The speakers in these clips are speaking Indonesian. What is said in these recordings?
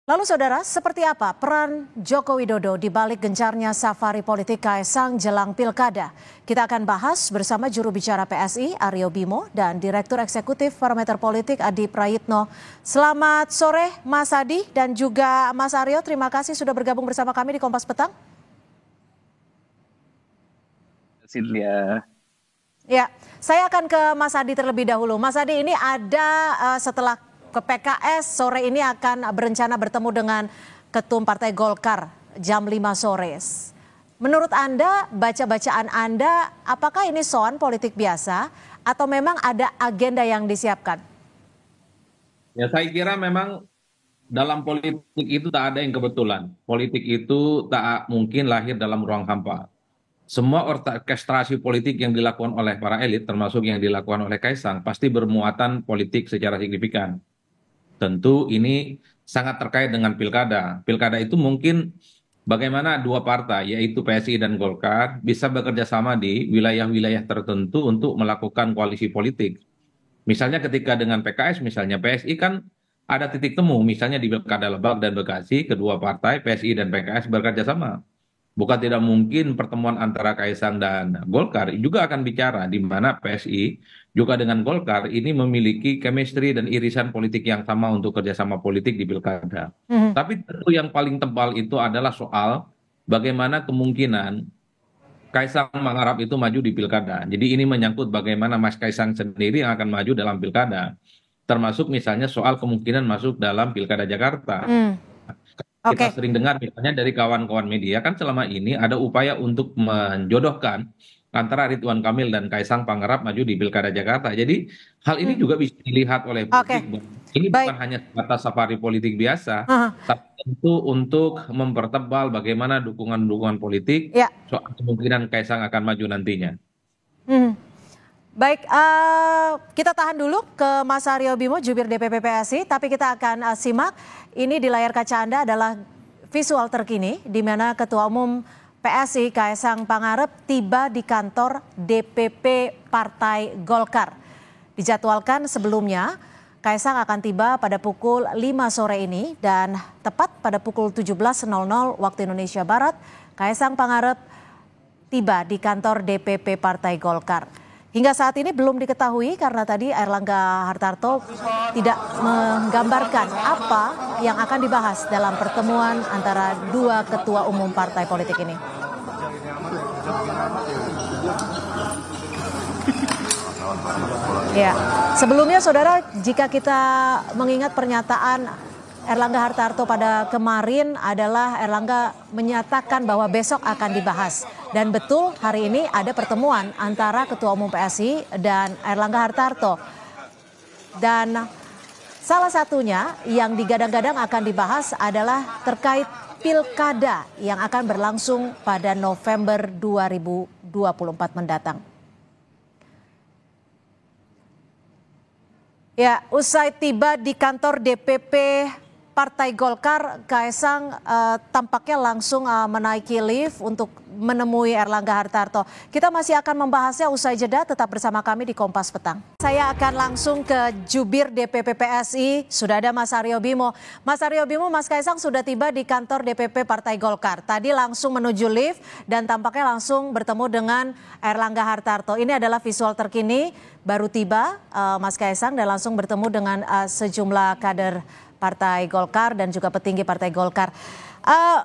Lalu saudara, seperti apa peran Joko Widodo di balik gencarnya safari politik Kaisang jelang Pilkada? Kita akan bahas bersama juru bicara PSI Aryo Bimo dan Direktur Eksekutif Parameter Politik Adi Prayitno. Selamat sore Mas Adi dan juga Mas Aryo, terima kasih sudah bergabung bersama kami di Kompas Petang. Silya. Ya, saya akan ke Mas Adi terlebih dahulu. Mas Adi, ini ada setelah ke PKS sore ini akan berencana bertemu dengan Ketum Partai Golkar jam 5 sore. Menurut Anda, baca-bacaan Anda, apakah ini soal politik biasa atau memang ada agenda yang disiapkan? Ya, saya kira memang dalam politik itu tak ada yang kebetulan. Politik itu tak mungkin lahir dalam ruang hampa. Semua orkestrasi politik yang dilakukan oleh para elit, termasuk yang dilakukan oleh Kaisang, pasti bermuatan politik secara signifikan. Tentu ini sangat terkait dengan pilkada. Pilkada itu mungkin bagaimana dua partai, yaitu PSI dan Golkar, bisa bekerja sama di wilayah-wilayah tertentu untuk melakukan koalisi politik. Misalnya ketika dengan PKS, misalnya PSI kan ada titik temu, misalnya di Pilkada Lebak dan Bekasi, kedua partai PSI dan PKS bekerja sama. Bukan tidak mungkin pertemuan antara Kaisang dan Golkar juga akan bicara di mana PSI juga dengan Golkar ini memiliki chemistry dan irisan politik yang sama untuk kerjasama politik di pilkada. Tapi tentu yang paling tebal itu adalah soal bagaimana kemungkinan Kaisang mengharap itu maju di pilkada. Jadi ini menyangkut bagaimana Mas Kaisang sendiri yang akan maju dalam pilkada. Termasuk misalnya soal kemungkinan masuk dalam pilkada Jakarta. Kita sering dengar misalnya dari kawan-kawan media kan selama ini ada upaya untuk menjodohkan antara Ridwan Kamil dan Kaisang Pangarap maju di Pilkada Jakarta. Jadi hal ini juga bisa dilihat oleh publik. Ini bukan hanya sebatas safari politik biasa, tapi tentu untuk mempertebal bagaimana dukungan-dukungan politik soal kemungkinan Kaisang akan maju nantinya. Baik, kita tahan dulu ke Mas Aryo Bimo, jubir DPP PSI, tapi kita akan simak ini di layar kaca Anda adalah visual terkini di mana Ketua Umum PSI Kaisang Pangarep tiba di kantor DPP Partai Golkar. Dijadwalkan sebelumnya Kaisang akan tiba pada pukul 5 sore ini dan tepat pada pukul 17.00 waktu Indonesia Barat, Kaisang Pangarep tiba di kantor DPP Partai Golkar. Hingga saat ini belum diketahui karena tadi Airlangga Hartarto tidak menggambarkan apa yang akan dibahas dalam pertemuan antara dua ketua umum partai politik ini. Ya, sebelumnya saudara, jika kita mengingat pernyataan Airlangga Hartarto pada kemarin adalah Airlangga menyatakan bahwa besok akan dibahas. Dan betul hari ini ada pertemuan antara Ketua Umum PSI dan Airlangga Hartarto. Dan salah satunya yang digadang-gadang akan dibahas adalah terkait pilkada yang akan berlangsung pada November 2024 mendatang. Ya, usai tiba di kantor DPP Partai Golkar, Kaisang tampaknya langsung menaiki lift untuk menemui Airlangga Hartarto. Kita masih akan membahasnya usai jeda, tetap bersama kami di Kompas Petang. Saya akan langsung ke jubir DPP PSI, sudah ada Mas Aryo Bimo. Mas Aryo Bimo, Mas Kaisang sudah tiba di kantor DPP Partai Golkar. Tadi langsung menuju lift dan tampaknya langsung bertemu dengan Airlangga Hartarto. Ini adalah visual terkini, baru tiba Mas Kaisang dan langsung bertemu dengan sejumlah kader Partai Golkar dan juga petinggi Partai Golkar.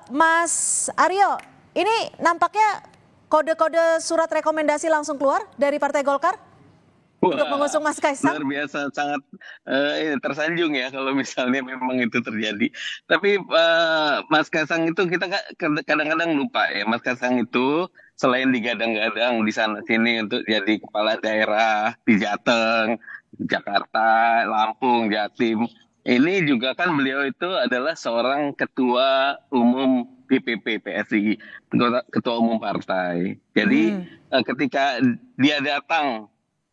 Mas Aryo, ini nampaknya kode-kode surat rekomendasi langsung keluar dari Partai Golkar untuk mengusung Mas Kaisang. Luar biasa, sangat tersanjung ya kalau misalnya memang itu terjadi. Tapi Mas Kaisang itu kita kadang-kadang lupa ya. Mas Kaisang itu selain digadang-gadang di sana sini untuk jadi kepala daerah di Jateng, Jakarta, Lampung, Jatim. Ini juga kan beliau itu adalah seorang ketua umum DPP PSI, ketua umum partai. Jadi ketika dia datang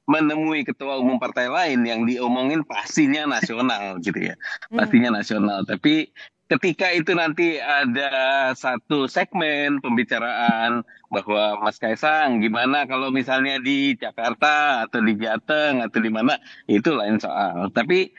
menemui ketua umum partai lain yang diomongin pastinya nasional gitu ya. Pastinya nasional. Tapi ketika itu nanti ada satu segmen pembicaraan bahwa Mas Kaisang gimana kalau misalnya di Jakarta atau di Jateng atau di mana, itu lain soal. Tapi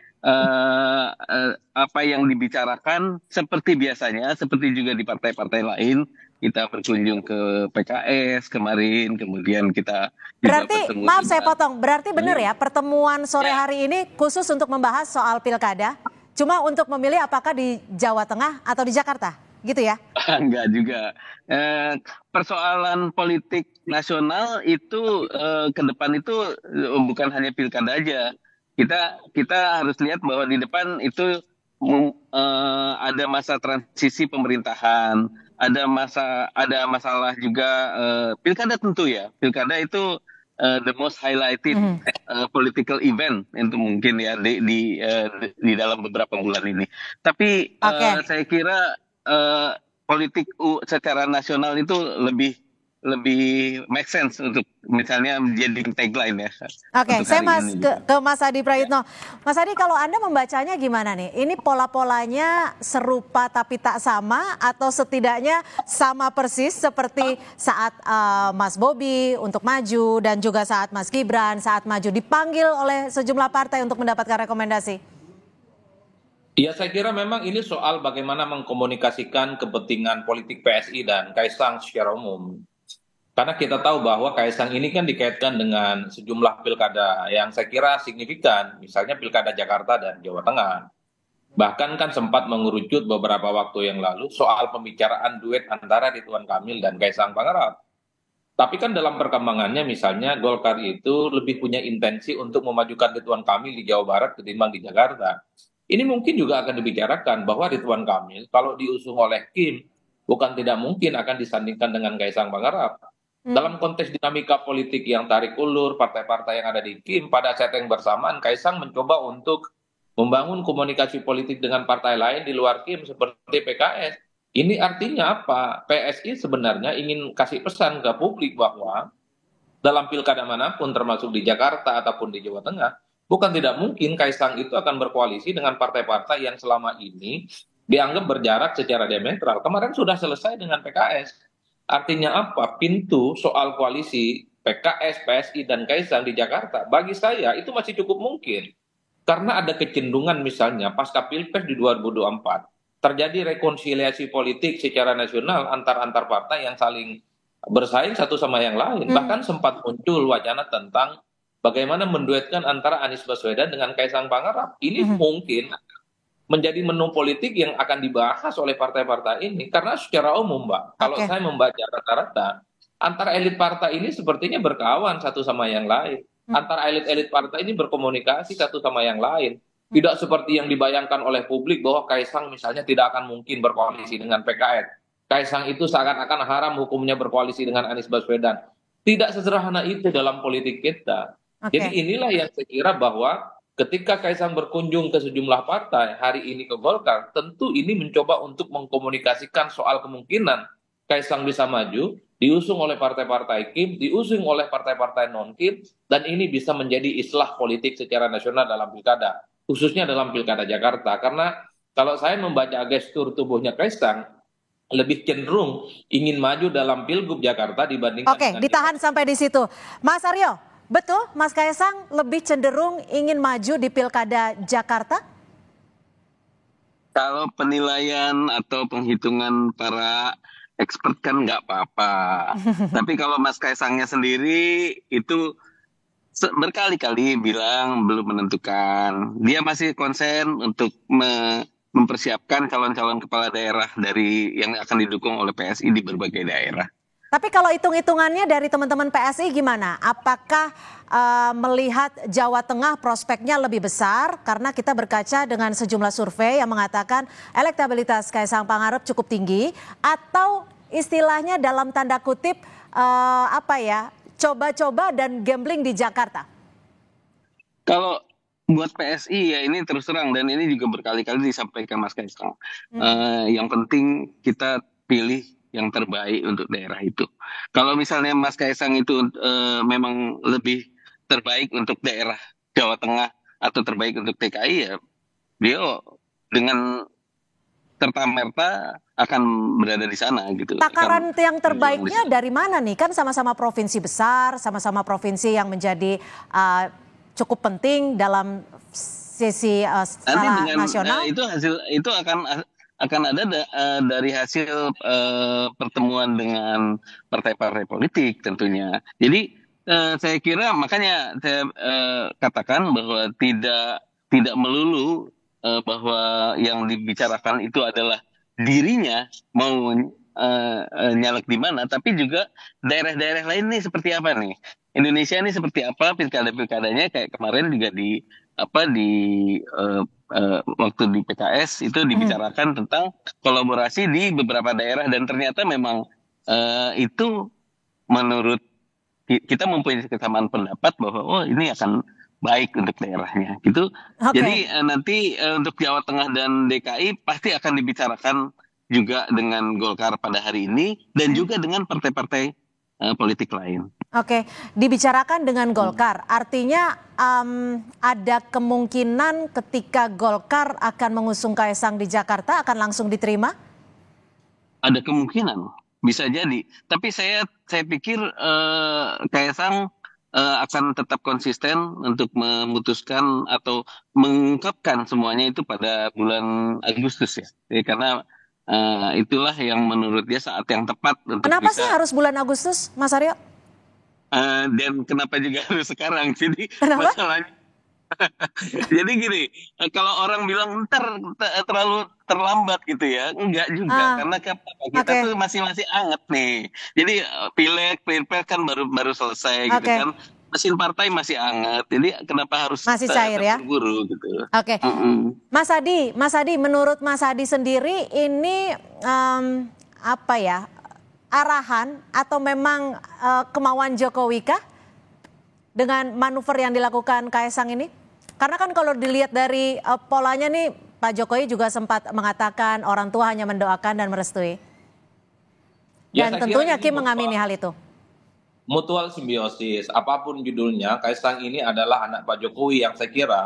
apa yang dibicarakan seperti biasanya, seperti juga di partai-partai lain. Kita berkunjung ke PKS kemarin, kemudian kita juga Berarti, bertemu maaf saya dengan. potong, berarti benar ya pertemuan sore Ya, hari ini khusus untuk membahas soal pilkada, cuma untuk memilih apakah di Jawa Tengah atau di Jakarta, gitu ya? enggak juga. Persoalan politik nasional itu ke depan itu bukan hanya pilkada aja. Kita kita harus lihat bahwa di depan itu ada masa transisi pemerintahan, ada masalah juga pilkada tentu ya. Pilkada itu the most highlighted Mhm. political event itu mungkin ya di dalam beberapa bulan ini. Tapi Oke. saya kira politik secara nasional itu lebih lebih make sense untuk misalnya jadi tagline ya Oke, untuk saya hari ini gitu. ke Mas Adi Ya. Prayitno. Mas Adi, kalau Anda membacanya gimana nih? Ini pola-polanya serupa tapi tak sama atau setidaknya sama persis seperti saat Mas Bobi untuk maju dan juga saat Mas Gibran saat maju dipanggil oleh sejumlah partai untuk mendapatkan rekomendasi? Ya, saya kira memang ini soal bagaimana mengkomunikasikan kepentingan politik PSI dan Kaisang secara umum. Karena kita tahu bahwa Kaisang ini kan dikaitkan dengan sejumlah pilkada yang saya kira signifikan, misalnya pilkada Jakarta dan Jawa Tengah. Bahkan kan sempat mengerucut beberapa waktu yang lalu soal pembicaraan duet antara Ridwan Kamil dan Kaisang Pangarap. Tapi kan dalam perkembangannya misalnya Golkar itu lebih punya intensi untuk memajukan Ridwan Kamil di Jawa Barat ketimbang di Jakarta. Ini mungkin juga akan dibicarakan bahwa Ridwan Kamil kalau diusung oleh Kim bukan tidak mungkin akan disandingkan dengan Kaisang Pangarap. Dalam konteks dinamika politik yang tarik ulur partai-partai yang ada di Kim pada saat yang bersamaan Kaisang mencoba untuk membangun komunikasi politik dengan partai lain di luar Kim seperti PKS. Ini artinya apa? PSI sebenarnya ingin kasih pesan ke publik bahwa dalam pilkada manapun termasuk di Jakarta ataupun di Jawa Tengah, bukan tidak mungkin Kaisang itu akan berkoalisi dengan partai-partai yang selama ini dianggap berjarak secara diametral. Kemarin sudah selesai dengan PKS. Artinya apa? Pintu soal koalisi PKS, PSI, dan Kaisang di Jakarta, bagi saya itu masih cukup mungkin. Karena ada kecenderungan misalnya pasca Pilpres di 2024, terjadi rekonsiliasi politik secara nasional antar partai yang saling bersaing satu sama yang lain. Bahkan sempat muncul wacana tentang bagaimana menduetkan antara Anies Baswedan dengan Kaisang Pangarap. Ini mungkin menjadi menu politik yang akan dibahas oleh partai-partai ini. Karena secara umum, Mbak, kalau Oke. saya membaca rata-rata, antara elit partai ini sepertinya berkawan satu sama yang lain. Antara elit-elit partai ini berkomunikasi satu sama yang lain. Tidak seperti yang dibayangkan oleh publik bahwa Kaisang misalnya tidak akan mungkin berkoalisi dengan PKS. Kaisang itu seakan-akan haram hukumnya berkoalisi dengan Anies Baswedan. Tidak sesederhana itu dalam politik kita. Jadi Oke. inilah yang saya kira bahwa ketika Kaisang berkunjung ke sejumlah partai hari ini ke Golkar, tentu ini mencoba untuk mengkomunikasikan soal kemungkinan Kaisang bisa maju, diusung oleh partai-partai Kim, diusung oleh partai-partai non-Kim, dan ini bisa menjadi islah politik secara nasional dalam pilkada, khususnya dalam pilkada Jakarta. Karena kalau saya membaca gestur tubuhnya Kaisang, lebih cenderung ingin maju dalam Pilgub Jakarta dibandingkan Oke, dengan ditahan sampai di situ. Mas Aryo, betul Mas Kaisang lebih cenderung ingin maju di Pilkada Jakarta? Kalau penilaian atau penghitungan para expert kan nggak apa-apa. Tapi kalau Mas Kaisangnya sendiri itu berkali-kali bilang belum menentukan. Dia masih konsen untuk mempersiapkan calon-calon kepala daerah dari yang akan didukung oleh PSI di berbagai daerah. Tapi kalau hitung-hitungannya dari teman-teman PSI gimana? Apakah melihat Jawa Tengah prospeknya lebih besar? Karena kita berkaca dengan sejumlah survei yang mengatakan elektabilitas Kaisang Pangarep cukup tinggi. Atau istilahnya dalam tanda kutip coba-coba dan gambling di Jakarta? Kalau buat PSI ya ini terus terang dan ini juga berkali-kali disampaikan Mas Kaisang. Yang penting kita pilih yang terbaik untuk daerah itu. Kalau misalnya Mas Kaisang itu memang lebih terbaik untuk daerah Jawa Tengah atau terbaik untuk TKI ya, beliau dengan serta-merta akan berada di sana gitu. Takaran yang terbaiknya dari mana nih? Kan sama-sama provinsi besar, sama-sama provinsi yang menjadi cukup penting dalam sisi Nanti skala dengan nasional. itu akan ada dari hasil pertemuan dengan partai-partai politik tentunya. Jadi saya kira makanya saya katakan bahwa tidak melulu bahwa yang dibicarakan itu adalah dirinya mau nyalek di mana, tapi juga daerah-daerah lain nih seperti apa nih. Indonesia ini seperti apa pilkadanya kayak kemarin juga waktu di PKS itu dibicarakan tentang kolaborasi di beberapa daerah dan ternyata memang itu menurut kita mempunyai kesamaan pendapat bahwa oh ini akan baik untuk daerahnya gitu. Jadi nanti untuk Jawa Tengah dan DKI pasti akan dibicarakan juga dengan Golkar pada hari ini dan juga dengan partai-partai politik lain. Oke, dibicarakan dengan Golkar, artinya ada kemungkinan ketika Golkar akan mengusung Kaesang di Jakarta akan langsung diterima? Ada kemungkinan, bisa jadi. Tapi saya pikir Kaesang akan tetap konsisten untuk memutuskan atau mengungkapkan semuanya itu pada bulan Agustus ya. Jadi karena itulah yang menurut dia saat yang tepat untuk Kenapa bisa. sih harus bulan Agustus, Mas Aryo? Dan kenapa juga harus sekarang? Jadi Kenapa? masalahnya, jadi gini, kalau orang bilang ntar terlalu terlambat gitu ya, enggak juga, karena kita tuh masih anget nih. Jadi pileg, pilpres kan baru selesai gitu kan, mesin partai masih anget. Jadi kenapa harus masih cair ya? Terburu-buru gitu? Oke, Mas Adi, menurut Mas Adi sendiri ini apa ya? Arahan atau memang kemauan Jokowi kah dengan manuver yang dilakukan Kaesang ini? Karena kan kalau dilihat dari polanya nih Pak Jokowi juga sempat mengatakan orang tua hanya mendoakan dan merestui. Dan tentunya Kim mengamini hal itu. Mutual simbiosis, apapun judulnya, Kaesang ini adalah anak Pak Jokowi yang saya kira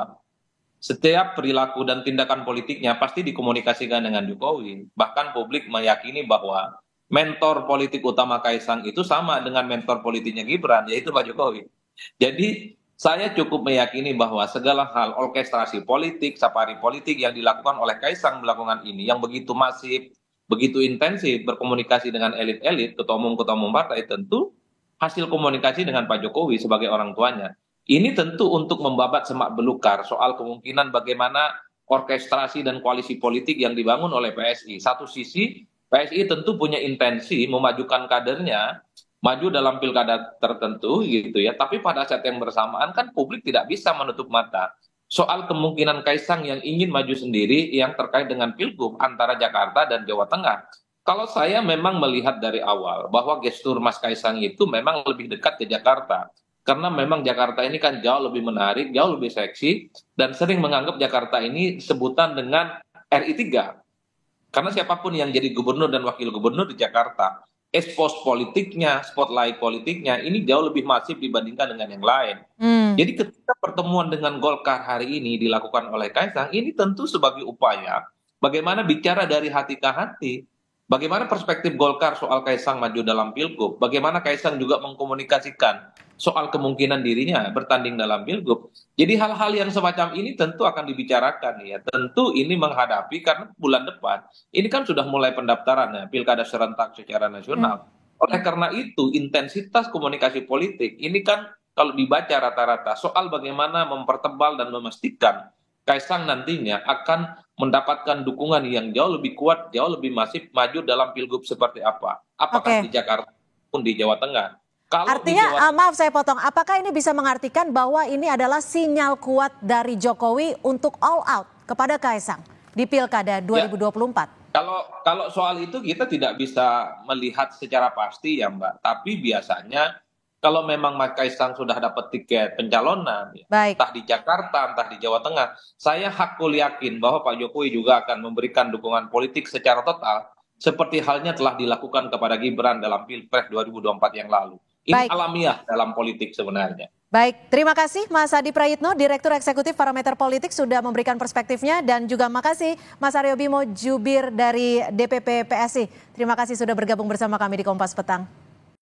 setiap perilaku dan tindakan politiknya pasti dikomunikasikan dengan Jokowi. Bahkan publik meyakini bahwa mentor politik utama Kaesang itu sama dengan mentor politiknya Gibran, yaitu Pak Jokowi. Jadi saya cukup meyakini bahwa segala hal orkestrasi politik, safari politik yang dilakukan oleh Kaesang melakukan ini, yang begitu masif, begitu intensif berkomunikasi dengan elit-elit, ketua umum partai, tentu hasil komunikasi dengan Pak Jokowi sebagai orang tuanya. Ini tentu untuk membabat semak belukar soal kemungkinan bagaimana orkestrasi dan koalisi politik yang dibangun oleh PSI. Satu sisi, PSI tentu punya intensi memajukan kadernya maju dalam pilkada tertentu gitu ya, tapi pada saat yang bersamaan kan publik tidak bisa menutup mata soal kemungkinan Kaesang yang ingin maju sendiri yang terkait dengan pilgub antara Jakarta dan Jawa Tengah. Kalau saya memang melihat dari awal bahwa gestur Mas Kaesang itu memang lebih dekat ke Jakarta, karena memang Jakarta ini kan jauh lebih menarik, jauh lebih seksi, dan sering menganggap Jakarta ini sebutan dengan RI3. Karena siapapun yang jadi gubernur dan wakil gubernur di Jakarta, expose politiknya, spotlight politiknya, ini jauh lebih masif dibandingkan dengan yang lain. Jadi ketika pertemuan dengan Golkar hari ini dilakukan oleh Kaesang, ini tentu sebagai upaya bagaimana bicara dari hati ke hati, bagaimana perspektif Golkar soal Kaesang maju dalam pilgub, bagaimana Kaesang juga mengkomunikasikan soal kemungkinan dirinya bertanding dalam pilgub. Jadi hal-hal yang semacam ini tentu akan dibicarakan ya. Tentu ini menghadapi karena bulan depan ini kan sudah mulai pendaftaran ya, pilkada serentak secara nasional. Oleh karena itu intensitas komunikasi politik ini kan kalau dibaca rata-rata soal bagaimana mempertebal dan memastikan Kaesang nantinya akan mendapatkan dukungan yang jauh lebih kuat, jauh lebih masif maju dalam pilgub seperti apa. Apakah di Jakarta maupun di Jawa Tengah. Artinya, maaf saya potong, apakah ini bisa mengartikan bahwa ini adalah sinyal kuat dari Jokowi untuk all out kepada Kaesang di Pilkada 2024? Kalau soal itu kita tidak bisa melihat secara pasti ya Mbak, tapi biasanya kalau memang Mas Kaesang sudah dapat tiket pencalonan, entah di Jakarta, entah di Jawa Tengah, saya hakul yakin bahwa Pak Jokowi juga akan memberikan dukungan politik secara total, seperti halnya telah dilakukan kepada Gibran dalam Pilpres 2024 yang lalu. Ini alamiah dalam politik sebenarnya. Baik, terima kasih Mas Adi Prayitno, Direktur Eksekutif Parameter Politik sudah memberikan perspektifnya, dan juga makasih Mas Aryo Bimo, Jubir dari DPP PSI. Terima kasih sudah bergabung bersama kami di Kompas Petang.